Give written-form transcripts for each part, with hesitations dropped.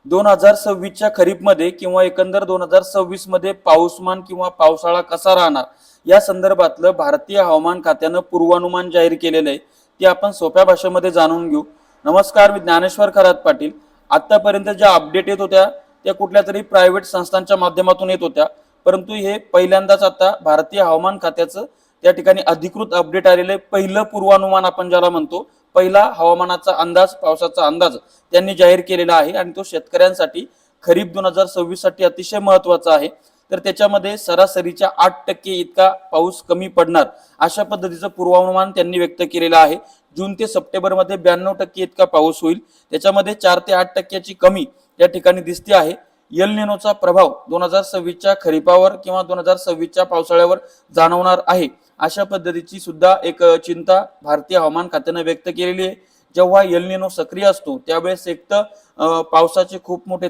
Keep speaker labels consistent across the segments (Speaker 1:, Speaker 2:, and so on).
Speaker 1: 2026च्या खरीपमध्ये किंवा एकंदर 2026 मध्ये पाऊसमान किंवा पावसाळा कसा राहणार या संदर्भातलं भारतीय हवामान खात्यानं पूर्वानुमान जाहीर केलेलं आहे. ते आपण सोप्या भाषेमध्ये जाणून घेऊ. नमस्कार, मी ज्ञानेश्वर खरात पाटील. आतापर्यंत ज्या अपडेट येत होत्या त्या कुठल्या तरी प्रायव्हेट संस्थांच्या माध्यमातून येत होत्या, परंतु हे पहिल्यांदाच आता भारतीय हवामान खात्याचं त्या ठिकाणी अधिकृत अपडेट आलेलं आहे. पहिलं पूर्वानुमान आपण ज्याला म्हणतो, पहिला हवामानाचा अंदाज, पावसाचा अंदाज त्यांनी जाहीर केलेला आहे आणि तो शेतकऱ्यांसाठी खरीप 2026 साठी अतिशय महत्त्वाचा आहे. तर त्याच्यामध्ये सरासरीच्या 8% इतका पाऊस कमी पडणार अशा पद्धतीचं पूर्वानुमान त्यांनी व्यक्त केलेलं आहे. जून ते सप्टेंबर मध्ये 92% इतका पाऊस होईल. त्याच्यामध्ये 4 ते 8% कमी या ठिकाणी दिसते आहे. एल निनोचा प्रभाव 2026च्या खरीपावर किंवा 2026च्या पावसाळ्यावर जाणवणार आहे अशा पद्धतीची सुद्धा एक चिंता भारतीय हवामान खात्याने व्यक्त केलेली आहे. जेव्हा एल निनो सक्रिय असतो त्यावेळेस एक तर पावसाचे खूप मोठे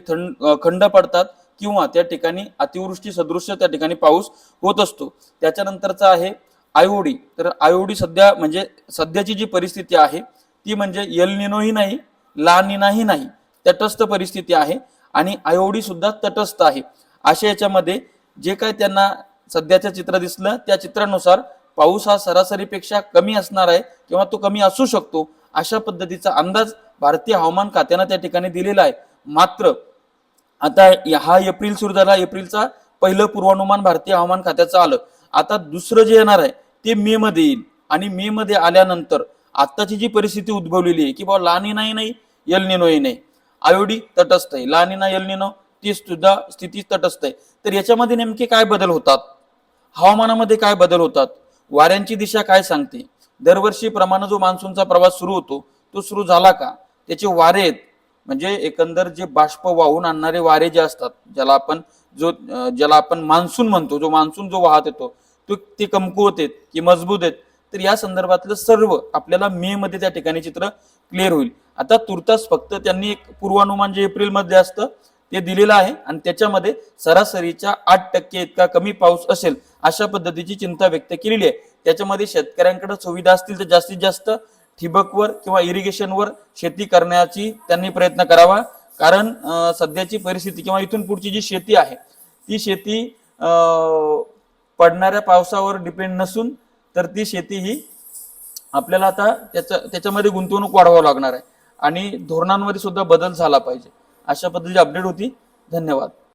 Speaker 1: खंड पडतात किंवा त्या ठिकाणी अतिवृष्टी सदृश्य त्या ठिकाणी पाऊस होत असतो. त्याच्यानंतरचा आहे आयोडी. तर आयोडी सध्या म्हणजे सध्याची जी परिस्थिती आहे ती म्हणजे एल निनोही नाही, ला निनाही नाही, तटस्थ परिस्थिती आहे आणि आयोडी सुद्धा तटस्थ आहे. अशा याच्यामध्ये जे काय त्यांना सध्याचं चित्र दिसलं त्या चित्रानुसार पाऊस हा सरासरीपेक्षा कमी असणार आहे किंवा तो कमी असू शकतो अशा पद्धतीचा अंदाज भारतीय हवामान खात्यानं त्या ठिकाणी दिलेला आहे. मात्र आता हा एप्रिल सुरू झाला, एप्रिलचा पहिलं पूर्वानुमान भारतीय हवामान खात्याचं आलं. आता दुसरं जे येणार आहे ते मे मध्ये येईल आणि मे मध्ये आल्यानंतर आताची जी परिस्थिती उद्भवलेली आहे की बाबा ला निनाही नाही, एल निनोही नाही, आयोडी तटस्थ आहे, ला निना एल निनो ती सुद्धा स्थिती तटस्थ आहे. तर याच्यामध्ये नेमके काय बदल होतात, हवामानामध्ये काय बदल होतात, वाऱ्यांची दिशा काय सांगते, दरवर्षी प्रमाणे जो मान्सूनचा प्रवास सुरू होतो तो सुरू झाला का, त्याचे वारे आहेत म्हणजे एकंदर जे बाष्प वाहून आणणारे वारे जे असतात ज्याला आपण मान्सून म्हणतो, जो मान्सून जो वाहत येतो तो ते कमकुवत आहेत की मजबूत आहेत. तर या संदर्भातलं सर्व आपल्याला मे मध्ये त्या ठिकाणी चित्र क्लिअर होईल. आता तुर्तास फक्त त्यांनी एक पूर्वानुमान जे एप्रिल मध्ये असतं ते दिलेलं आहे आणि त्याच्यामध्ये सरासरीच्या 8% इतका कमी पाऊस असेल अशा पद्धतीची चिंता व्यक्त केलेली आहे. त्याच्यामध्ये शेतकऱ्यांकडे सुविधा असतील तर जास्तीत जास्त ठिबकवर किंवा इरिगेशनवर शेती करण्याची त्यांनी प्रयत्न करावा. कारण सध्याची परिस्थिती किंवा इथून पुढची जी शेती आहे ती शेती पडणाऱ्या पावसावर डिपेंड नसून तर ती शेती ही आपल्याला आता त्याच्यामध्ये गुंतवणूक वाढवावं लागणार आहे आणि धोरणांमध्ये सुद्धा बदल झाला पाहिजे. अशा पद्धतीची अपडेट होती. धन्यवाद.